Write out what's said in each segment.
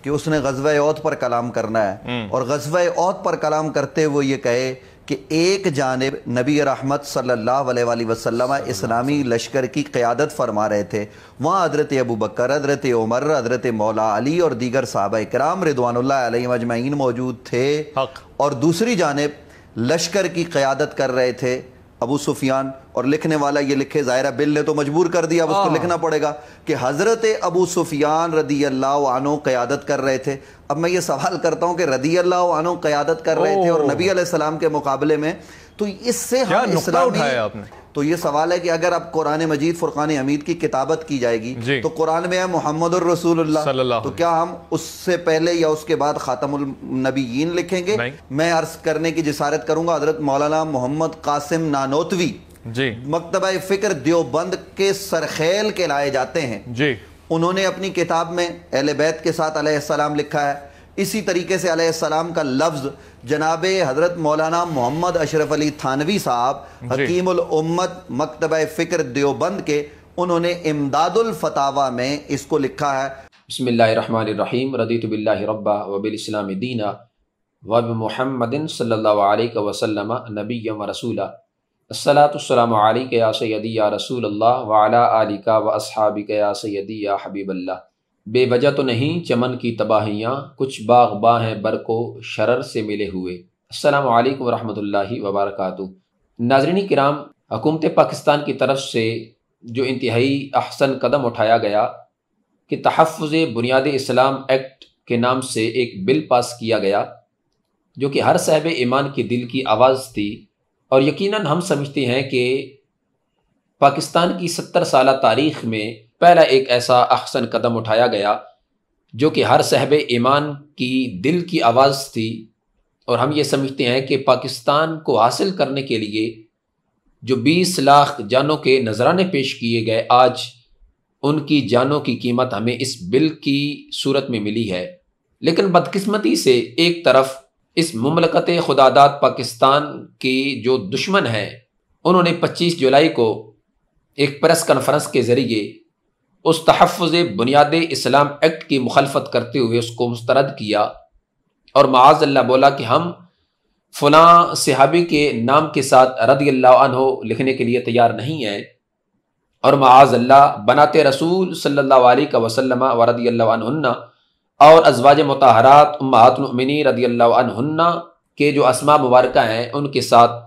کہ اس نے غزوہ احد پر کلام کرنا ہے، اور غزوہ احد پر کلام کرتے ہوئے یہ کہے کہ ایک جانب نبی رحمت صلی اللہ علیہ وآلہ وسلم اسلامی لشکر کی قیادت فرما رہے تھے، وہاں حضرت ابوبکر، حضرت عمر، حضرت مولا علی اور دیگر صحابہ کرام رضوان اللہ علیہم اجمعین موجود تھے، اور دوسری جانب لشکر کی قیادت کر رہے تھے ابو سفیان، اور لکھنے والا یہ لکھے، ظاہرہ بل نے تو مجبور کر دیا، اب اس کو لکھنا پڑے گا کہ حضرت ابو سفیان رضی اللہ عنہ قیادت کر رہے تھے۔ اب میں یہ سوال کرتا ہوں کہ رضی اللہ عنہ قیادت کر رہے تھے اور نبی علیہ السلام کے مقابلے میں، تو اس سے ہم اسلامی، تو یہ سوال ہے کہ اگر اب قرآن مجید فرقان حمید کی کتابت کی جائے گی تو قرآن میں ہے محمد الرسول اللہ، تو کیا ہم اس سے پہلے یا اس کے بعد خاتم النبیین لکھیں گے؟ میں عرض کرنے کی جسارت کروں گا حضرت مولانا محمد قاسم نانوتوی مکتبہ فکر دیوبند کے سرخیل کے لائے جاتے ہیں، انہوں نے اپنی کتاب میں اہل بیت کے ساتھ علیہ السلام لکھا ہے۔ اسی طریقے سے علیہ السلام کا لفظ جناب حضرت مولانا محمد اشرف علی تھانوی صاحب حکیم الامت مکتبہ فکر دیوبند کے، انہوں نے امداد الفتاوی میں اس کو لکھا ہے۔ بسم اللہ الرحمن الرحیم، رضیت باللہ ربا وبالاسلام دینا وبمحمد صلی اللہ علیہ وسلم نبی و رسولا، الصلاۃ والسلام علیک یا سیدی یا رسول اللہ وعلی آلک و اصحابک یا سیدی یا حبیب اللہ۔ بے وجہ تو نہیں چمن کی تباہیاں، کچھ باغباں ہیں برق و شرر سے ملے ہوئے۔ السلام علیکم ورحمۃ اللہ وبرکاتہ۔ ناظرین کرام، حکومت پاکستان کی طرف سے جو انتہائی احسن قدم اٹھایا گیا کہ تحفظ بنیاد اسلام ایکٹ کے نام سے ایک بل پاس کیا گیا جو کہ ہر صاحب ایمان کی دل کی آواز تھی، اور یقیناً ہم سمجھتے ہیں کہ پاکستان کی 70 سالہ تاریخ میں پہلا ایک ایسا احسن قدم اٹھایا گیا جو کہ ہر صاحب ایمان کی دل کی آواز تھی، اور ہم یہ سمجھتے ہیں کہ پاکستان کو حاصل کرنے کے لیے جو 20 لاکھ جانوں کے نذرانے پیش کیے گئے، آج ان کی جانوں کی قیمت ہمیں اس بل کی صورت میں ملی ہے۔ لیکن بدقسمتی سے ایک طرف اس مملکت خداداد پاکستان کی جو دشمن ہیں، انہوں نے 25 جولائی کو ایک پریس کانفرنس کے ذریعے اس تحفظ بنیاد اسلام ایکٹ کی مخالفت کرتے ہوئے اس کو مسترد کیا، اور معاذ اللہ بولا کہ ہم فلاں صحابی کے نام کے ساتھ رضی اللہ عنہ لکھنے کے لیے تیار نہیں ہیں، اور معاذ اللہ بنات رسول صلی اللہ علیہ وسلم و رضی اللہ عنہن اور ازواج مطہرات امہات المؤمنین رضی اللہ عنہن کے جو اسماء مبارکہ ہیں ان کے ساتھ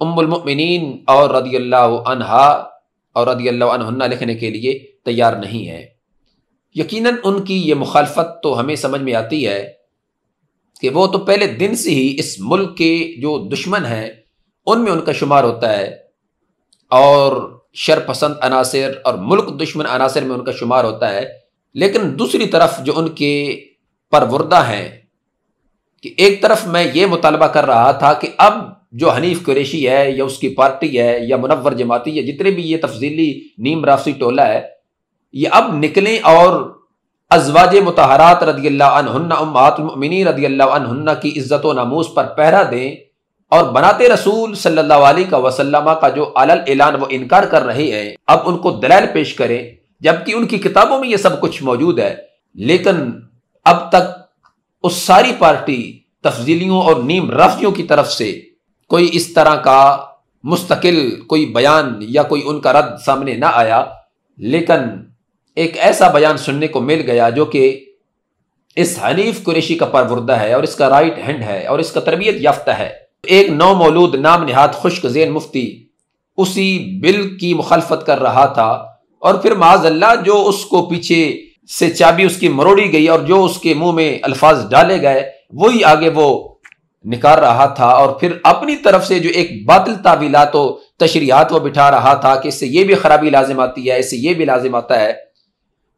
ام المؤمنین اور رضی اللہ عنہا اور رضی اللہ عنہن لکھنے کے لیے تیار نہیں ہے۔ یقیناً ان کی یہ مخالفت تو ہمیں سمجھ میں آتی ہے کہ وہ تو پہلے دن سے ہی اس ملک کے جو دشمن ہیں ان میں ان کا شمار ہوتا ہے، اور شر پسند عناصر اور ملک دشمن عناصر میں ان کا شمار ہوتا ہے۔ لیکن دوسری طرف جو ان کے پروردہ ہیں، کہ ایک طرف میں یہ مطالبہ کر رہا تھا کہ اب جو حنیف قریشی ہے یا اس کی پارٹی ہے یا منور جماعتی یا جتنے بھی یہ تفضیلی نیم رافضی ٹولہ ہے، یہ اب نکلیں اور ازواج مطہرات رضی اللہ عنہن امہات المؤمنین رضی اللہ عنہن کی عزت و ناموس پر پہرا دیں، اور بنات رسول صلی اللہ علیہ وسلم کا جو علل اعلان وہ انکار کر رہے ہیں، اب ان کو دلائل پیش کریں، جبکہ ان کی کتابوں میں یہ سب کچھ موجود ہے۔ لیکن اب تک اس ساری پارٹی تفضیلیوں اور نیم رافضیوں کی طرف سے کوئی اس طرح کا مستقل کوئی بیان یا کوئی ان کا رد سامنے نہ آیا، لیکن ایک ایسا بیان سننے کو مل گیا جو کہ اس حنیف قریشی کا پروردہ ہے اور اس کا رائٹ ہینڈ ہے اور اس کا تربیت یافتہ ہے۔ ایک نو مولود نام نہاد خشک ذہن مفتی اسی بل کی مخالفت کر رہا تھا، اور پھر معاذ اللہ جو اس کو پیچھے سے چابی اس کی مروڑی گئی اور جو اس کے منہ میں الفاظ ڈالے گئے وہی آگے وہ نکال رہا تھا، اور پھر اپنی طرف سے جو ایک باطل تعویلات و تشریحات وہ بٹھا رہا تھا کہ اس سے یہ بھی خرابی لازم آتی ہے، اس سے یہ بھی لازم آتا ہے۔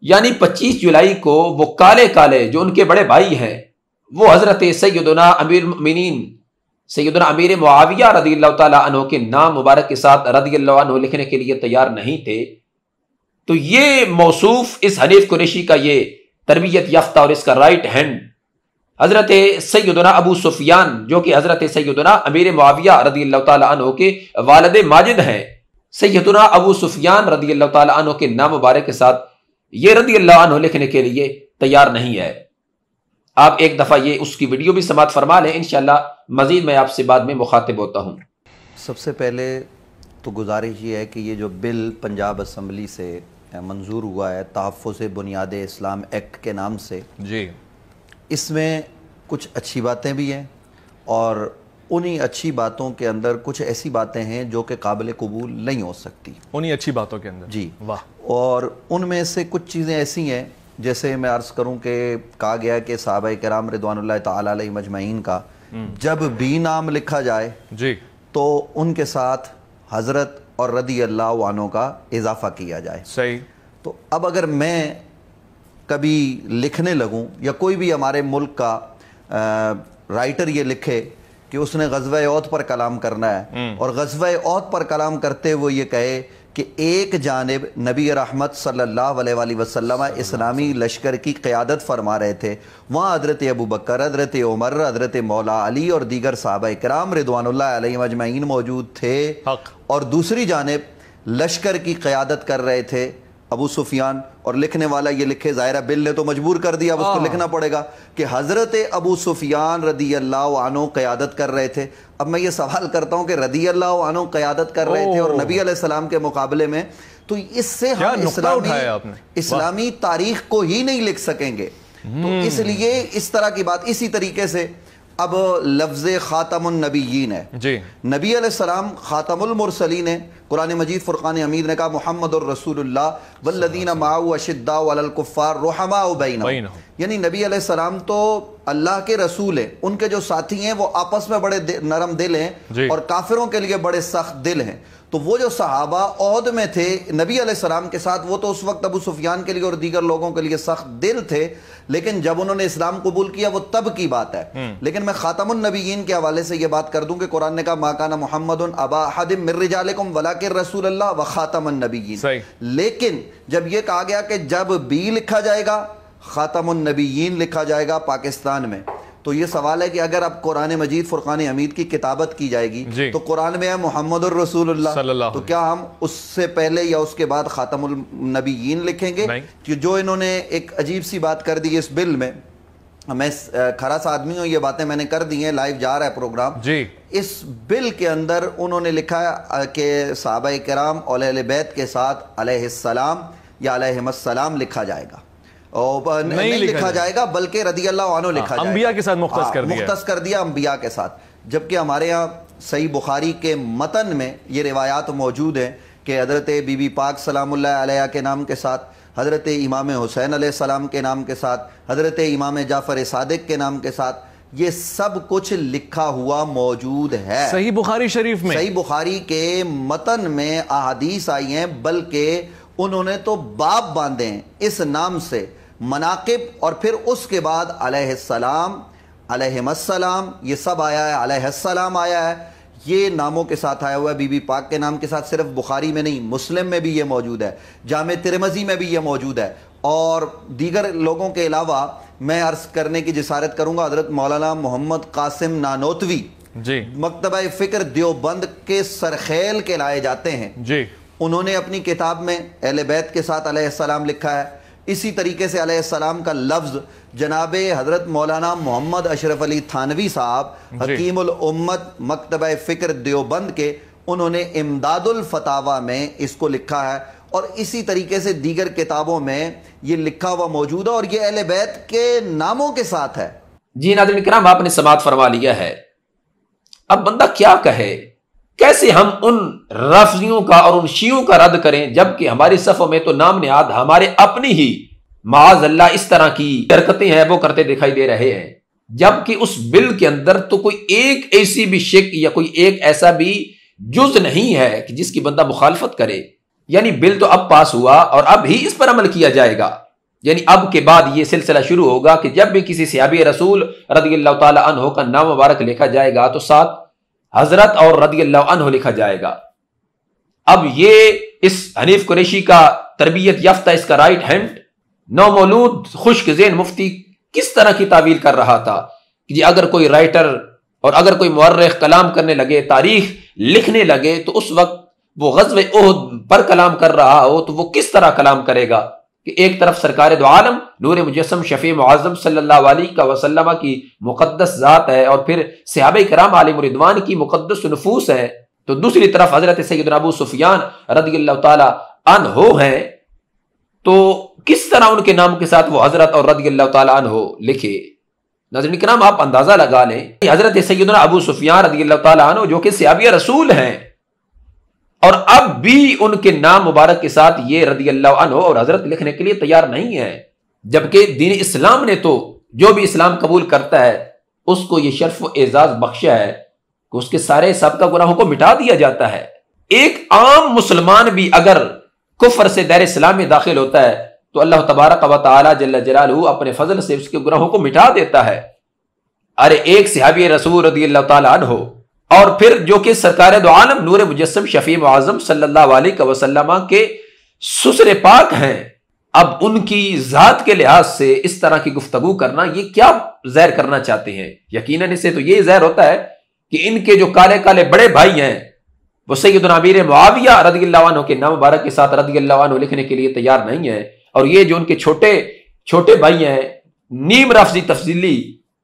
یعنی 25 جولائی کو وہ کالے کالے جو ان کے بڑے بھائی ہیں، وہ حضرت سیدنا امیر المؤمنین سیدنا امیر معاویہ رضی اللہ تعالیٰ عنہ کے نام مبارک کے ساتھ رضی اللہ عنہ لکھنے کے لیے تیار نہیں تھے، تو یہ موصوف اس حنیف قریشی کا یہ تربیت یافتہ اور اس کا رائٹ ہینڈ حضرت سیدنا ابو سفیان جو کہ حضرت سیدنا امیر معاویہ رضی اللہ تعالیٰ عنہ کے والد ماجد ہیں، سیدنا ابو سفیان رضی اللہ تعالیٰ عنہ کے نام مبارک کے ساتھ یہ رضی اللہ عنہ لکھنے کے لیے تیار نہیں ہے۔ آپ ایک دفعہ یہ اس کی ویڈیو بھی سماعت فرما لیں، انشاءاللہ مزید میں آپ سے بعد میں مخاطب ہوتا ہوں۔ سب سے پہلے تو گزارش یہ ہے کہ یہ جو بل پنجاب اسمبلی سے منظور ہوا ہے تحفظ بنیاد اسلام ایکٹ کے نام سے، جی، اس میں کچھ اچھی باتیں بھی ہیں اور انہی اچھی باتوں کے اندر کچھ ایسی باتیں ہیں جو کہ قابل قبول نہیں ہو سکتی انہی اچھی باتوں کے اندر، جی واہ، اور ان میں سے کچھ چیزیں ایسی ہیں جیسے میں عرض کروں کہ کہا گیا کہ صحابہ کرام رضوان اللہ تعالی علیہ مجمعین کا جب بھی نام لکھا جائے جی، تو ان کے ساتھ حضرت اور رضی اللہ عنہ کا اضافہ کیا جائے۔ صحیح۔ تو اب اگر میں کبھی لکھنے لگوں یا کوئی بھی ہمارے ملک کا رائٹر یہ لکھے کہ اس نے غزوہ احد پر کلام کرنا ہے اور غزوہ احد پر کلام کرتے ہوئے یہ کہے کہ ایک جانب نبی رحمت صلی اللہ علیہ وآلہ وسلم اسلامی لشکر کی قیادت فرما رہے تھے، وہاں حضرت ابوبکر، حضرت عمر، حضرت مولا علی اور دیگر صحابہ کرام رضوان اللہ علیہ مجمعین موجود تھے، اور دوسری جانب لشکر کی قیادت کر رہے تھے ابو سفیان، اور لکھنے والا یہ لکھے، ظاہرہ بل نے تو مجبور کر دیا، اب اس کو لکھنا پڑے گا کہ حضرت ابو سفیان رضی اللہ عنہ قیادت کر رہے تھے۔ اب میں یہ سوال کرتا ہوں کہ رضی اللہ عنہ قیادت کر رہے تھے اور نبی علیہ السلام کے مقابلے میں، تو اس سے ہم اسلامی تاریخ کو ہی نہیں لکھ سکیں گے۔ تو اس لیے اس طرح کی بات، اسی طریقے سے اب لفظ خاتم النبیین ہے، جی، نبی علیہ السلام خاتم المرسلین ہے۔ قرآن مجید فرقان حمید نے کہا محمد الرسول اللہ والذین معه اشداء علی الکفار رحماء بینہم، یعنی نبی علیہ السلام تو اللہ کے رسول ہیں، ان کے جو ساتھی ہیں وہ آپس میں بڑے نرم دل ہیں اور کافروں کے لیے بڑے سخت دل ہیں۔ تو وہ جو صحابہ احد میں تھے نبی علیہ السلام کے ساتھ، وہ تو اس وقت ابو سفیان کے لیے اور دیگر لوگوں کے لیے سخت دل تھے، لیکن جب انہوں نے اسلام قبول کیا وہ تب کی بات ہے۔ لیکن میں خاتم النبیین کے حوالے سے یہ بات کر دوں کہ قرآن نے کہا ما کان محمد ابا احد من رجالکم ولکن رسول اللہ وخاتم النبیین، لیکن جب یہ کہا گیا کہ جب بھی لکھا جائے گا خاتم النبیین لکھا جائے گا پاکستان میں، تو یہ سوال ہے کہ اگر اب قرآن مجید فرقان حمید کی کتابت کی جائے گی تو قرآن میں ہے محمد الرسول اللہ، تو کیا ہم اس سے پہلے یا اس کے بعد خاتم النبیین لکھیں گے؟ کہ جو انہوں نے ایک عجیب سی بات کر دی اس بل میں، میں کھرا سا آدمی ہوں، یہ باتیں میں نے کر دی ہیں، لائیو جا رہا ہے پروگرام، اس بل کے اندر انہوں نے لکھا ہے کہ صحابہ کرام اور اہل بیت کے ساتھ علیہ السلام یا علیہم السلام لکھا جائے گا، نہیں لکھا جائے گا بلکہ رضی اللہ عنہ لکھا جائے گا، انبیاء کے ساتھ مختص کر دیا انبیاء کے ساتھ، جبکہ ہمارے ہاں صحیح بخاری کے متن میں یہ روایات موجود ہیں کہ حضرت بی بی پاک سلام اللہ علیہ کے نام کے ساتھ، حضرت امام حسین علیہ السلام کے نام کے ساتھ، حضرت امام جعفر صادق کے نام کے ساتھ، یہ سب کچھ لکھا ہوا موجود ہے صحیح بخاری شریف میں، صحیح بخاری کے متن میں احادیث آئی ہیں، بلکہ انہوں نے تو باب باندھے ہیں اس نام سے، مناقب، اور پھر اس کے بعد علیہ السلام، علیہم السلام، یہ سب آیا ہے، علیہ السلام آیا ہے، یہ ناموں کے ساتھ آیا ہوا ہے، بی بی پاک کے نام کے ساتھ، صرف بخاری میں نہیں مسلم میں بھی یہ موجود ہے، جامع ترمذی میں بھی یہ موجود ہے، اور دیگر لوگوں کے علاوہ میں عرض کرنے کی جسارت کروں گا حضرت مولانا محمد قاسم نانوتوی مکتبہ فکر دیوبند کے سرخیل کے لائے جاتے ہیں، انہوں نے اپنی کتاب میں اہل بیت کے ساتھ علیہ السلام لکھا ہے۔ اسی طریقے سے علیہ السلام کا لفظ جناب حضرت مولانا محمد اشرف علی تھانوی صاحب حکیم الامت مکتبہ فکر دیوبند کے، انہوں نے امداد الفتاوی میں اس کو لکھا ہے، اور اسی طریقے سے دیگر کتابوں میں یہ لکھا ہوا موجود ہے، اور یہ اہل بیت کے ناموں کے ساتھ ہے۔ جی ناظرین کرام، آپ نے سماعت فرما لیا ہے، اب بندہ کیا کہے، کیسے ہم ان رافضیوں کا اور ان شیعوں کا رد کریں، جبکہ ہماری صفوں میں تو نام نہاد ہمارے اپنی ہی معاذ اللہ اس طرح کی حرکتیں ہیں وہ کرتے دکھائی دے رہے ہیں، جبکہ اس بل کے اندر تو کوئی ایک ایسی بھی شک یا کوئی ایک ایسا بھی جز نہیں ہے کہ جس کی بندہ مخالفت کرے۔ یعنی بل تو اب پاس ہوا اور اب ہی اس پر عمل کیا جائے گا، یعنی اب کے بعد یہ سلسلہ شروع ہوگا کہ جب بھی کسی صحابی رسول رضی اللہ تعالی عنہ کا نام مبارک لکھا جائے گا تو ساتھ حضرت اور رضی اللہ عنہ لکھا جائے گا۔ اب یہ اس حنیف قریشی کا تربیت یافتہ، اس کا رائٹ ہینڈ نومولود خشک ذہن مفتی کس طرح کی تعویل کر رہا تھا کہ جی اگر کوئی رائٹر اور اگر کوئی مورخ کلام کرنے لگے، تاریخ لکھنے لگے، تو اس وقت وہ غزوہ احد پر کلام کر رہا ہو تو وہ کس طرح کلام کرے گا؟ کہ ایک طرف سرکار دو عالم نور مجسم شفیع معظم صلی اللہ علیہ وسلم کی مقدس ذات ہے اور پھر صحابہ کرام علیہم رضوان کی مقدس نفوس ہے، تو دوسری طرف حضرت سیدنا ابو سفیان رضی اللہ تعالی عنہ ہیں، تو کس طرح ان کے نام کے ساتھ وہ حضرت اور رضی اللہ تعالی عنہ لکھے؟ ناظرین کرام آپ اندازہ لگا لیں، حضرت سیدنا ابو سفیان رضی اللہ تعالی عنہ جو کہ صحابی رسول ہیں، اور اب بھی ان کے نام مبارک کے ساتھ یہ رضی اللہ عنہ اور حضرت لکھنے کے لیے تیار نہیں ہے، جبکہ دین اسلام نے تو جو بھی اسلام قبول کرتا ہے اس کو یہ شرف و اعزاز بخشا ہے کہ اس کے سارے سابقہ گناہوں کو مٹا دیا جاتا ہے۔ ایک عام مسلمان بھی اگر کفر سے دائرہ اسلام میں داخل ہوتا ہے تو اللہ تبارک و تعالی جل جلالہ اپنے فضل سے اس کے گناہوں کو مٹا دیتا ہے۔ ارے ایک صحابی رسول رضی اللہ تعالی عنہ اور پھر جو کہ سرکار دو عالم نور مجسم شفیع معظم صلی اللہ علیہ وسلم کے سسر پاک ہیں، اب ان کی ذات کے لحاظ سے اس طرح کی گفتگو کرنا یہ کیا ظاہر کرنا چاہتے ہیں؟ یقیناً اس سے تو یہ ظاہر ہوتا ہے کہ ان کے جو کالے کالے بڑے بھائی ہیں وہ سیدنا امیر معاویہ رضی اللہ عنہ کے نام مبارک کے ساتھ رضی اللہ عنہ لکھنے کے لیے تیار نہیں ہے، اور یہ جو ان کے چھوٹے بھائی ہیں نیم رافضی تفضیلی،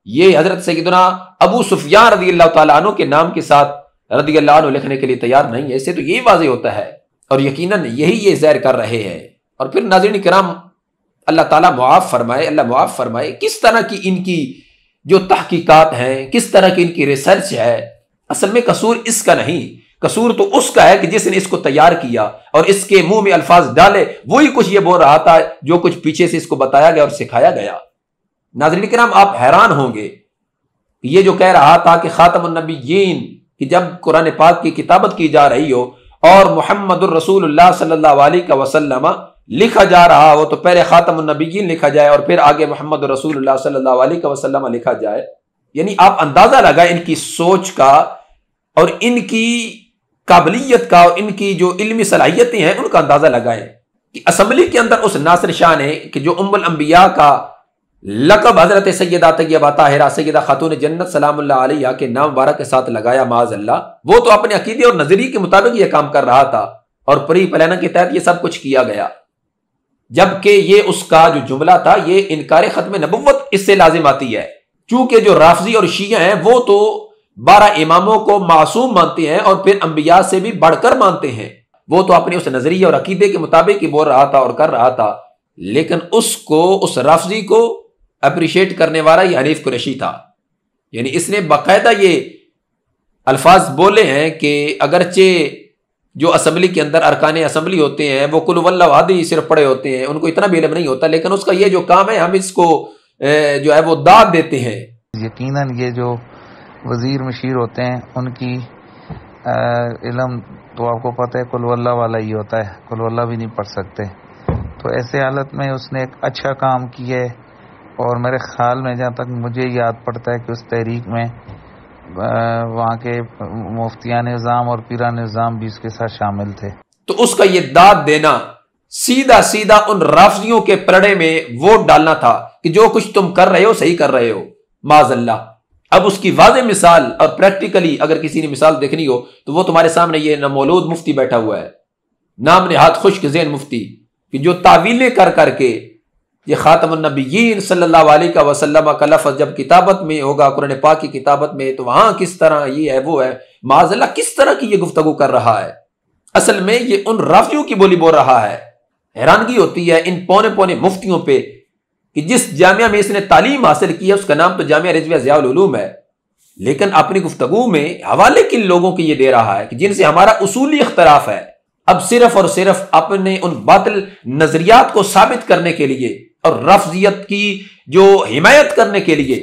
یہ حضرت سیدنا ابو سفیان رضی اللہ تعالیٰ عنہ کے نام کے ساتھ رضی اللہ عنہ لکھنے کے لیے تیار نہیں ہے۔ اس سے تو یہی واضح ہوتا ہے اور یقیناً یہی یہ ظاہر کر رہے ہیں۔ اور پھر ناظرین کرام اللہ تعالیٰ معاف فرمائے، اللہ معاف فرمائے، کس طرح کی ان کی جو تحقیقات ہیں، کس طرح کی ان کی ریسرچ ہے، اصل میں قصور اس کا نہیں، قصور تو اس کا ہے کہ جس نے اس کو تیار کیا اور اس کے منہ میں الفاظ ڈالے وہی کچھ یہ بول رہا تھا جو کچھ پیچھے سے اس کو بتایا گیا اور سکھایا گیا۔ ناظرین کرام آپ حیران ہوں گے کہ یہ جو کہہ رہا تھا کہ خاتم النبیین کہ جب قرآن پاک کی کتابت کی جا رہی ہو اور محمد الرسول اللہ صلی اللہ علیہ وسلم لکھا جا رہا ہو تو پہلے خاتم النبیین لکھا جائے اور پھر آگے محمد الرسول اللہ صلی اللہ علیہ وسلم لکھا جائے، یعنی آپ اندازہ لگائیں ان کی سوچ کا اور ان کی قابلیت کا اور ان کی جو علمی صلاحیتیں ہیں ان کا اندازہ لگائیں کہ اسمبلی کے اندر اس ناصر شاہ نے کہ جو ام الانبیاء کا لقب حضرت سیدہ طیبہ طاہرہ سیدہ خاتون جنت سلام اللہ علیہ کے نام مبارک کے ساتھ لگایا معاذ اللہ، وہ تو اپنے عقیدے اور نظریے کے مطابق یہ کام کر رہا تھا اور پری پلانہ کے تحت یہ سب کچھ کیا گیا، جبکہ یہ اس کا جو جملہ تھا یہ انکار ختم نبوت اس سے لازم آتی ہے، چونکہ جو رافضی اور شیعہ ہیں وہ تو 12 اماموں کو معصوم مانتے ہیں اور پھر انبیاء سے بھی بڑھ کر مانتے ہیں، وہ تو اپنے اس نظریے اور عقیدے کے مطابق ہی بول رہا تھا اور کر رہا تھا، لیکن اس رافضی کو اپریشیٹ کرنے والا یہ حنیف قریشی تھا، یعنی اس نے باقاعدہ یہ الفاظ بولے ہیں کہ اگرچہ جو اسمبلی کے اندر ارکان اسمبلی ہوتے ہیں وہ قل واللہ احد ہی صرف پڑھے ہوتے ہیں، ان کو اتنا بھی علم نہیں ہوتا، لیکن اس کا یہ جو کام ہے ہم اس کو جو ہے وہ داد دیتے ہیں۔ یقیناً یہ جو وزیر مشیر ہوتے ہیں ان کی علم تو آپ کو پتہ ہے قل واللہ والا ہی ہوتا ہے، قل واللہ بھی نہیں پڑھ سکتے، تو ایسے حالت میں اس نے ایک اچھا کام کیا ہے، اور میرے خیال میں جہاں تک مجھے یاد پڑتا ہے کہ اس تحریک میں وہاں کے مفتیان نظام اور پیران نظام بھی اس کے ساتھ شامل تھے، تو اس کا یہ داد دینا سیدھا ان رافضیوں کے پرڑے میں ووٹ ڈالنا تھا کہ جو کچھ تم کر رہے ہو صحیح کر رہے ہو معاذ اللہ۔ اب اس کی واضح مثال اور پریکٹیکلی اگر کسی نے مثال دیکھنی ہو تو وہ تمہارے سامنے یہ نامولود مفتی بیٹھا ہوا ہے، نام نہاد خشک ذہن مفتی، کہ جو تعویلیں کر کے یہ خاتم النبیین صلی اللہ علیہ وسلم کا لفظ جب کتابت میں ہوگا قرآن پاک کی کتابت میں تو وہاں کس طرح یہ ہے وہ ہے، معاذ اللہ کس طرح کی یہ گفتگو کر رہا ہے، اصل میں یہ ان رافضیوں کی بولی بول رہا ہے۔ حیرانگی ہوتی ہے ان پونے مفتیوں پہ کہ جس جامعہ میں اس نے تعلیم حاصل کی ہے اس کا نام تو جامعہ رضویہ ضیاء العلوم ہے، لیکن اپنی گفتگو میں حوالے کن لوگوں کے یہ دے رہا ہے کہ جن سے ہمارا اصولی اختلاف ہے، اب صرف اور صرف اپنے ان باطل نظریات کو ثابت کرنے کے لیے اور رافضیت کی جو حمایت کرنے کے لیے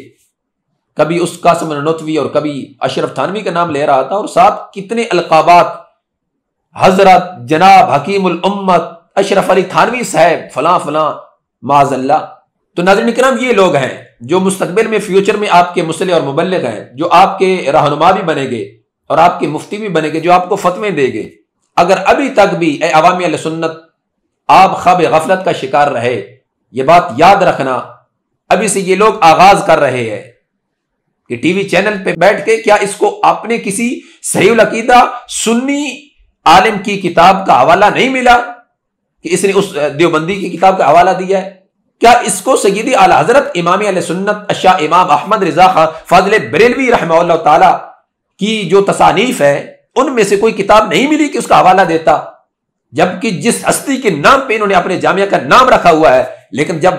کبھی اس قاسم نانوتوی اور کبھی اشرف تھانوی کا نام لے رہا تھا، اور ساتھ کتنے القابات، حضرت جناب حکیم الامت اشرف علی تھانوی صاحب فلاں معاذ اللہ۔ تو ناظرین کرام یہ لوگ ہیں جو مستقبل میں فیوچر میں آپ کے مصلح اور مبلغ ہیں، جو آپ کے رہنما بھی بنے گے اور آپ کے مفتی بھی بنے گے، جو آپ کو فتوے دے گے۔ اگر ابھی تک بھی اے عوامی اہل سنت آپ خواب غفلت کا شکار رہے، یہ بات یاد رکھنا، ابھی سے یہ لوگ آغاز کر رہے ہیں کہ ٹی وی چینل پہ بیٹھ کے کیا اس کو اپنے کسی صحیح العقیدہ سنی عالم کی کتاب کا حوالہ نہیں ملا کہ اس نے اس دیوبندی کی کتاب کا حوالہ دیا ہے؟ کیا اس کو سیدی اعلی حضرت امام اہل سنت شاہ امام احمد رضا خان فاضل بریلوی رحمہ اللہ تعالی کی جو تصانیف ہے ان میں سے کوئی کتاب نہیں ملی کہ اس کا حوالہ دیتا؟ جبکہ جس ہستی کے نام پہ انہوں نے اپنے جامعہ کا نام رکھا ہوا ہے، لیکن جب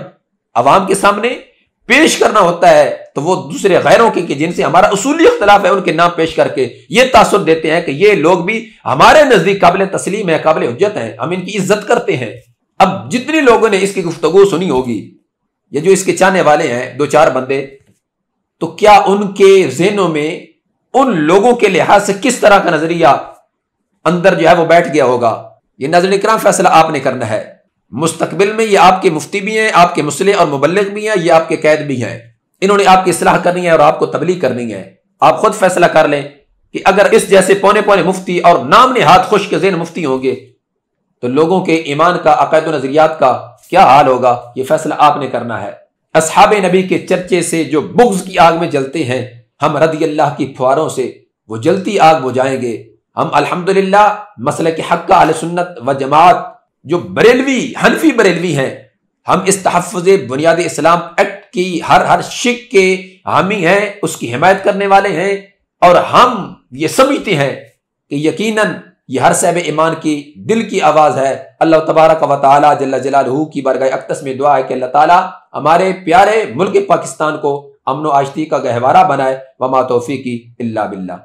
عوام کے سامنے پیش کرنا ہوتا ہے تو وہ دوسرے غیروں کے جن سے ہمارا اصولی اختلاف ہے ان کے نام پیش کر کے یہ تاثر دیتے ہیں کہ یہ لوگ بھی ہمارے نزدیک قابل تسلیم ہے، قابل حجت ہیں، ہم ان کی عزت کرتے ہیں۔ اب جتنے لوگوں نے اس کی گفتگو سنی ہوگی، یہ جو اس کے چاہنے والے ہیں 2-4 بندے، تو کیا ان کے ذہنوں میں ان لوگوں کے لحاظ سے کس طرح کا نظریہ اندر جو ہے وہ بیٹھ گیا ہوگا؟ یہ ناظرین کرام فیصلہ آپ نے کرنا ہے۔ مستقبل میں یہ آپ کے مفتی بھی ہیں، آپ کے مصلح اور مبلغ بھی ہیں، یہ آپ کے قائد بھی ہیں، انہوں نے آپ کی اصلاح کرنی ہے اور آپ کو تبلیغ کرنی ہے۔ آپ خود فیصلہ کر لیں کہ اگر اس جیسے پونے پونے مفتی اور نام نہاد خوش کے ذہن مفتی ہوں گے تو لوگوں کے ایمان کا، عقائد و نظریات کا کیا حال ہوگا؟ یہ فیصلہ آپ نے کرنا ہے۔ اصحاب نبی کے چرچے سے جو بغض کی آگ میں جلتے ہیں، ہم رضی اللہ کی پھواروں سے وہ جلتی آگ بجھائیں گے۔ ہم الحمدللہ مسلک حق کا اہل سنت و جماعت جو بریلوی حنفی بریلوی ہیں، ہم اس تحفظ بنیاد اسلام ایکٹ کی ہر شک کے حامی ہیں، اس کی حمایت کرنے والے ہیں، اور ہم یہ سمجھتے ہیں کہ یقیناً یہ ہر صاحب ایمان کی دل کی آواز ہے۔ اللہ تبارک و تعالی جل جلالہ کی بارگاہ اقدس میں دعا ہے کہ اللہ تعالی ہمارے پیارے ملک پاکستان کو امن و آشتی کا گہوارہ بنائے۔ وما توفیقی الا باللہ۔